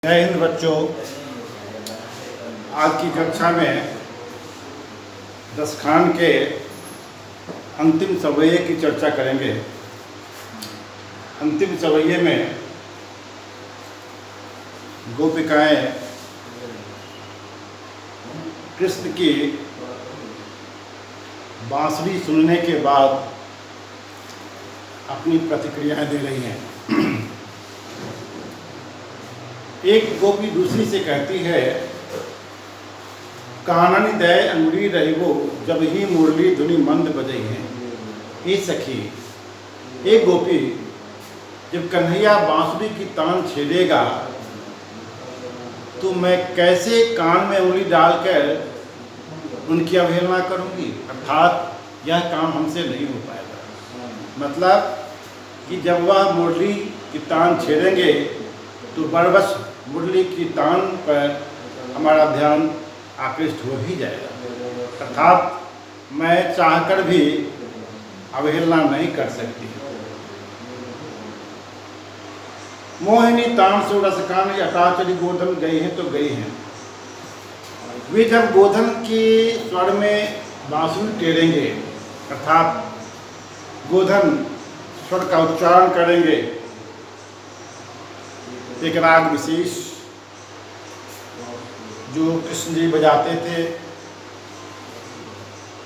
जय हिंद बच्चों। आज की कक्षा में दसखान के अंतिम सवैये की चर्चा करेंगे। अंतिम सवैये में गोपिकाएं कृष्ण की बांसुरी सुनने के बाद अपनी प्रतिक्रियाएं दे रही हैं। एक गोपी दूसरी से कहती है, कानन दय अंगुरी रहिबो जब ही मुरली धुनि मंद बजई है। हे सखी, एक गोपी जब कन्हैया बांसुरी की तान छेड़ेगा तो मैं कैसे कान में उंगली डालकर उनकी अवहेलना करूंगी, अर्थात यह काम हमसे नहीं हो पाएगा। मतलब कि जब वह मुरली की तान छेड़ेंगे तो बरबस मुरली की तान पर हमारा ध्यान आकृष्ट हो ही जाएगा, अर्थात मैं चाहकर भी अवहेलना नहीं कर सकती। मोहिनी तान सो रसकान अटाचली गोधन गई हैं तो गई हैं। वे जब गोधन के स्वर में बांसुरी टेरेंगे, अर्थात गोधन स्वर का उच्चारण करेंगे, एक राग विशेष जो कृष्ण जी बजाते थे,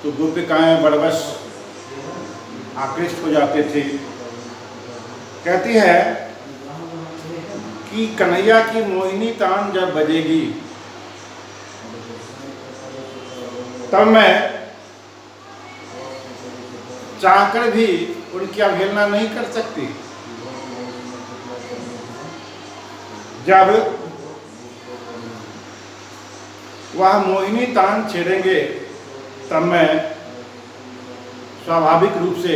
तो गोपिकाएं बड़वश आकृष्ट हो जाते थे। कहती है कि कन्हैया की मोहिनी तान जब बजेगी तब मैं चाहकर भी उनकी अवहेलना नहीं कर सकती। जब वह मोहिनी तान छेड़ेंगे तब मैं स्वाभाविक रूप से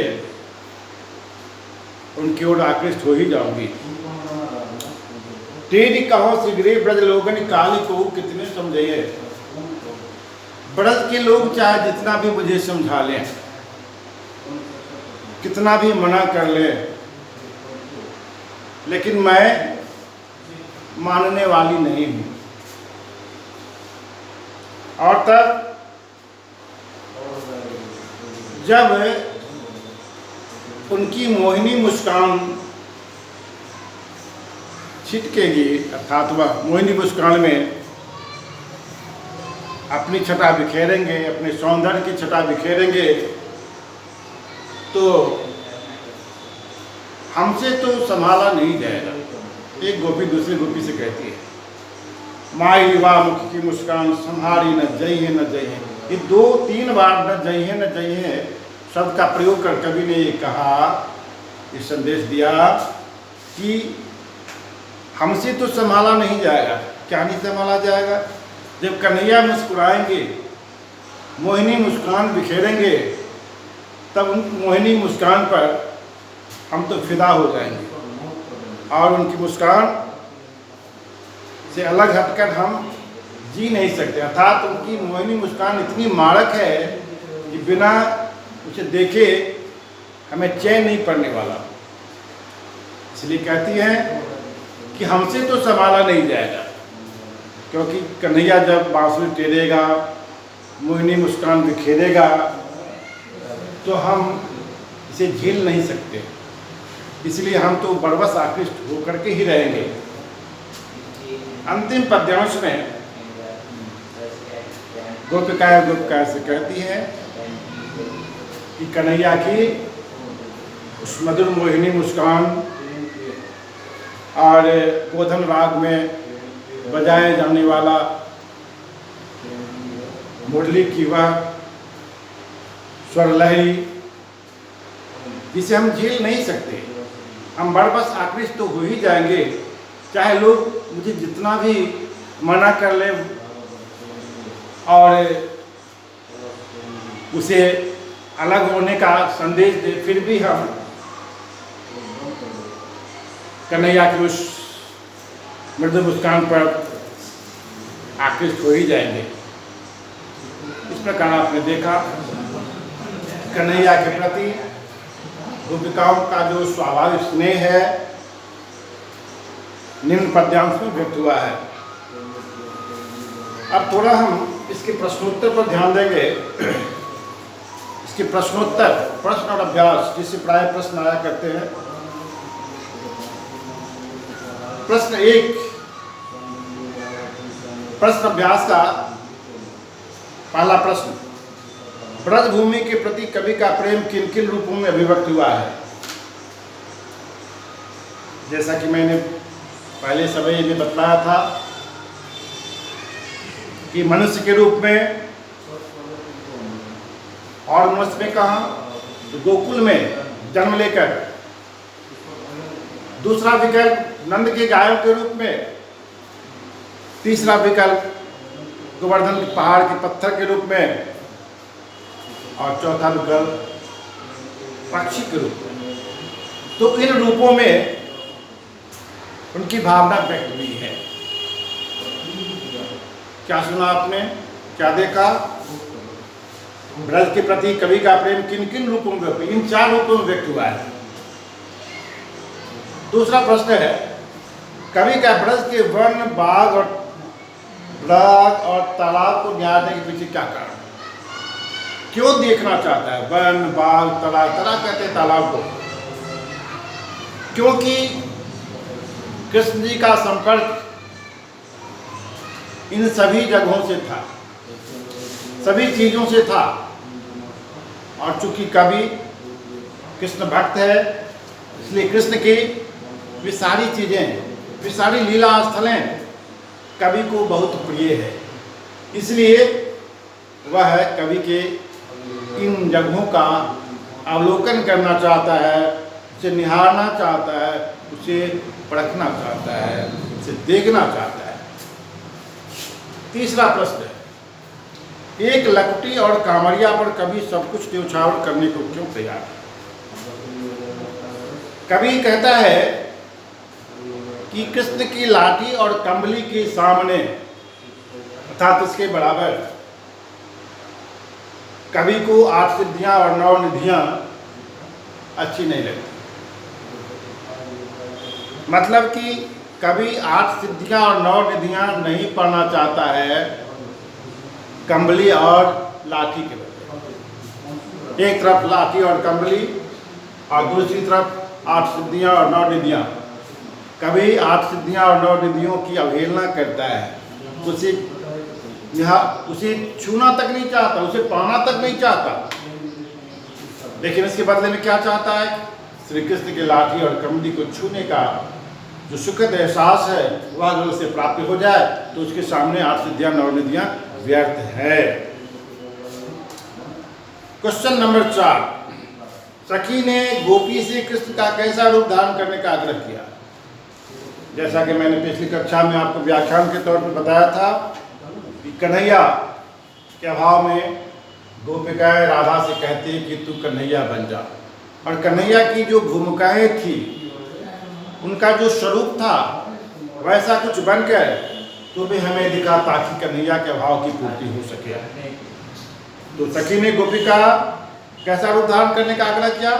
उनकी ओर आकृष्ट हो ही जाऊंगी। तेरी कहो शीघ्रे ब्रज लोगन काली को कितने समझे। ब्रज के लोग चाहे जितना भी मुझे समझा लें, कितना भी मना कर ले, लेकिन मैं मानने वाली नहीं हूं। और तब जब उनकी मोहिनी मुस्कान छिटकेगी, अर्थात वह मोहिनी मुस्कान में अपनी छटा बिखेरेंगे, अपने सौंदर्य की छटा बिखेरेंगे, तो हमसे तो संभाला नहीं जाएगा। एक गोपी दूसरी गोपी से कहती है, माई युवा मुख की मुस्कान संहारी न जई है न जई है। ये 2-3 बार न जई है न जई है शब्द का प्रयोग कर कवि ने ये कहा, ये संदेश दिया कि हमसे तो संभाला नहीं जाएगा। क्या नहीं संभाला जाएगा? जब कन्हैया मुस्कुराएंगे, मोहिनी मुस्कान बिखेरेंगे, तब उन मोहिनी मुस्कान पर हम तो फिदा हो जाएंगे और उनकी मुस्कान से अलग हटकर हम जी नहीं सकते। अर्थात उनकी मोहिनी मुस्कान इतनी मारक है कि बिना उसे देखे हमें चैन नहीं पड़ने वाला। इसलिए कहती है कि हमसे तो संभाला नहीं जाएगा, क्योंकि कन्हैया जब बांसुरी टेरेगा, मोहिनी मुस्कान बिखेरेगा, तो हम इसे झेल नहीं सकते। इसलिए हम तो बरबस आकृष्ट होकर के ही रहेंगे। अंतिम पद्यांश में गोपिकाएं से कहती है कि कन्हैया की उस मधुर मोहिनी मुस्कान और गोधन राग में बजाए जाने वाला मुरली की वह स्वर लहरी, जिसे हम झेल नहीं सकते। हम बरबस आकृष्ट तो हो ही जाएंगे, चाहे लोग मुझे जितना भी मना कर ले और उसे अलग होने का संदेश दे, फिर भी हम कन्हैया की उस मृदु मुस्कान पर आकृष्ट हो ही जाएंगे। इस प्रकार आपने देखा कन्हैया के प्रति गोपिकाओं का जो स्वाभाविक स्नेह है, निम्न पद्यांश में व्यक्त हुआ है। अब थोड़ा हम इसके प्रश्नोत्तर पर ध्यान देंगे। इसके प्रश्नोत्तर, प्रश्न और अभ्यास, जिससे प्राय प्रश्न आया करते हैं। प्रश्न 1, प्रश्न अभ्यास का पहला प्रश्न, ब्रजभूमि के प्रति कवि का प्रेम किन किन रूपों में अभिव्यक्त हुआ है? जैसा कि मैंने पहले समय में बतलाया था कि मनुष्य के रूप में, और मनुष्य में कहाँ? तो गोकुल में जन्म लेकर। दूसरा विकल्प नंद के गायों के रूप में। तीसरा विकल्प गोवर्धन पहाड़ के पत्थर के रूप में। और चौथा विकल्प पक्षी के रूप में। तो इन रूपों में उनकी भावना व्यक्त हुई है। क्या सुना आपने? क्या देखा? ब्रज के प्रति कवि का प्रेम किन किन रूपों में? इन 4 रूपों में व्यक्त हुआ है। दूसरा प्रश्न है, कवि का ब्रज के वन, बाग और तालाब को निहारने के पीछे क्या कारण? क्यों देखना चाहता है वन, बाग, तालाब? तालाब कहते हैं तालाब को, क्योंकि कृष्ण जी का संपर्क इन सभी जगहों से था, सभी चीजों से था। और चूंकि कवि कृष्ण भक्त है, इसलिए कृष्ण की वे सारी चीजें, वे सारी लीला स्थलें कवि को बहुत प्रिय है। इसलिए वह कवि के इन जगहों का अवलोकन करना चाहता है, उसे निहारना चाहता है, उसे परखना चाहता है, उसे देखना चाहता है। तीसरा प्रश्न है, एक लकुटी और कांवरिया पर कवि सब कुछ न्यौछावर करने को क्यों तैयार है? कवि कहता है कि कृष्ण की लाठी और कंबली के सामने, अर्थात इसके बराबर, कवि को 8 सिद्धियां और 9 निधियां अच्छी नहीं लगती। मतलब कि कवि 8 सिद्धियां और 9 निधियां नहीं पढ़ना चाहता है कंबली और लाठी के बदले। एक तरफ लाठी और कंबली और दूसरी तरफ 8 सिद्धियां और 9 निधियां। कभी 8 सिद्धियां और 9 निधियों की अवहेलना करता है, उसे छूना तक नहीं चाहता, उसे पाना तक नहीं चाहता। लेकिन इसके बदले में क्या चाहता है? श्री कृष्ण के लाठी और कंबली को छूने का जो सुखद एहसास है वह अगर उसे प्राप्त हो जाए तो उसके सामने 8 सिद्धियां 9 निधियां व्यर्थ है। क्वेश्चन नंबर 4, सखी ने गोपी से कृष्ण का कैसा रूप धारण करने का आग्रह किया? जैसा कि मैंने पिछली कक्षा में आपको व्याख्यान के तौर पर बताया था कि कन्हैया के अभाव में गोपिकाएं राधा से कहती है कि तू कन्हैया बन जा। और कन्हैया की जो भूमिकाएं थी, उनका जो स्वरूप था, वैसा कुछ बनकर तो भी हमें दिखा ताकि कन्हैया के अभाव की पूर्ति हो सके। तो सखी ने गोपी का कैसा रूप धारण करने का आग्रह किया?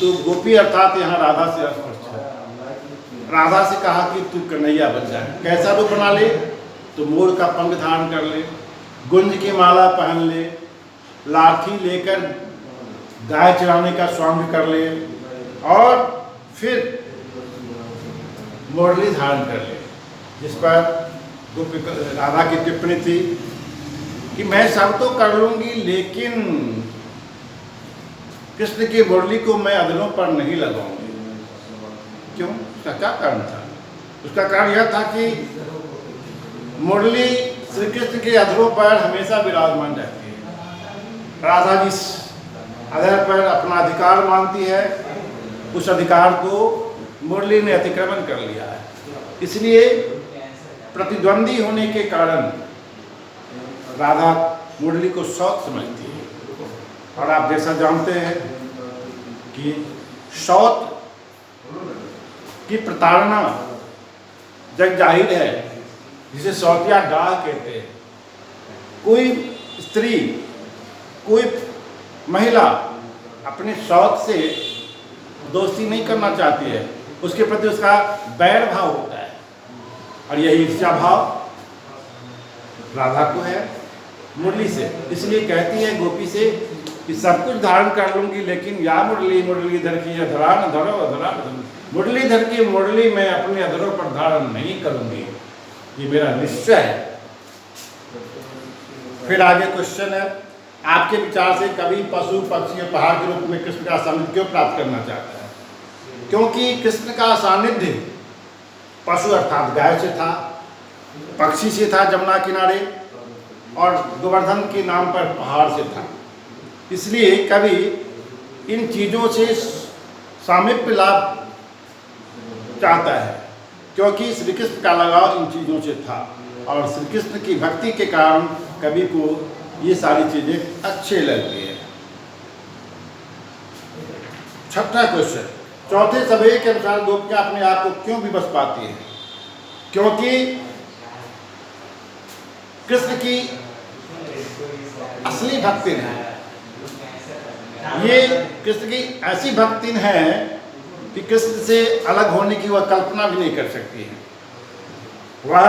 तो गोपी अर्थात यहाँ राधा से स्पष्ट है। राधा से कहा कि तू कन्हैया बन जाए। कैसा रूप बना ले? तो मोर का पंख धारण कर ले, गुंज की माला पहन ले, लाठी लेकर गाय चराने का स्वांग कर ले और फिर मुरली धारण कर ले। जिस पर गोपी राधा की टिप्पणी थी कि मैं सब तो कर लूंगी, लेकिन कृष्ण की मुरली को मैं अधरों पर नहीं लगाऊंगी। क्यों? उसका क्या कारण था? उसका कारण यह था कि मुरली श्री कृष्ण के अधरों पर हमेशा विराजमान रहती है। राधा जिस अधर पर अपना अधिकार मानती है, उस अधिकार को मुरली ने अतिक्रमण कर लिया है। इसलिए प्रतिद्वंदी होने के कारण राधा मुरली को सौत समझती है। और आप जैसा जानते हैं कि सौत की प्रताड़ना जग जाहिर है, जिसे सौतिया डाह कहते हैं। कोई स्त्री, कोई महिला अपने सौत से दोस्ती नहीं करना चाहती है, उसके प्रति उसका बैर भाव होता है, और यही ईर्ष्या भाव राधा को है मुरली से। इसलिए कहती है गोपी से कि सब कुछ धारण कर लूंगी, लेकिन या मुरली मुरलीधर की अधरा न धरो अधरा न धरो, मुरलीधर की मुरली मैं अपने अधरों पर धारण नहीं करूंगी, ये मेरा निश्चय है। फिर आगे क्वेश्चन है, आपके विचार से कभी पशु पक्षी और पहाड़ के रूप में कृष्ण का सानिध्य क्यों प्राप्त करना चाहता है? क्योंकि कृष्ण का सानिध्य पशु अर्थात गाय से था, पक्षी से था जमुना किनारे, और गोवर्धन के नाम पर पहाड़ से था। इसलिए कभी इन चीज़ों से सामीप्य लाभ चाहता है, क्योंकि श्री कृष्ण का लगाव इन चीज़ों से था, और श्री कृष्ण की भक्ति के कारण कवि को ये सारी चीज़ें अच्छे लगती है। छठा क्वेश्चन, चौथे सभे के अनुसार गोपियाँ अपने आप को क्यों विवश पाती हैं? क्योंकि कृष्ण की असली भक्तिन है, ये कृष्ण की ऐसी भक्तिन है कि कृष्ण से अलग होने की वह कल्पना भी नहीं कर सकती है। वह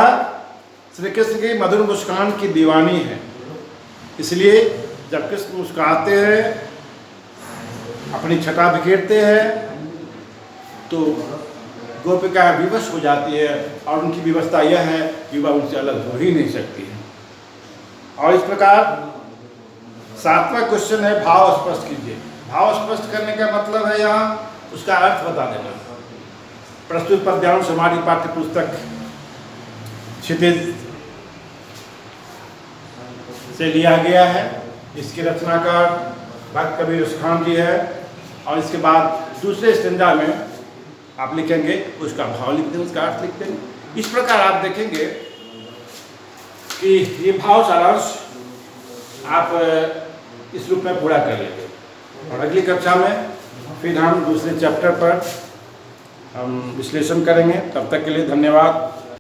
श्री कृष्ण की मधुर मुस्कान की दीवानी है, इसलिए जब कृष्ण मुस्कुराते हैं, अपनी छटा बिखेरते हैं, तो गोपिका विवश हो जाती है, और उनकी विवशता यह है कि वह उनसे अलग हो ही नहीं सकती है। और इस प्रकार सातवां क्वेश्चन है, भाव स्पष्ट कीजिए। भाव स्पष्ट करने का मतलब है यहाँ उसका अर्थ बता देना। प्रस्तुत पद्यांश हमारी पाठ्य पुस्तक क्षितिज से लिया गया है। इसके रचनाकार भक्त कबीर खान जी है, और इसके बाद दूसरे स्टेंजा में आप लिखेंगे, उसका भाव लिखते हैं, उसका अर्थ लिखते हैं। इस प्रकार आप देखेंगे कि ये भाव सारांश आप इस रूप में पूरा कर लेंगे, और अगली कक्षा में फिर हम दूसरे चैप्टर पर हम विश्लेषण करेंगे। तब तक के लिए धन्यवाद।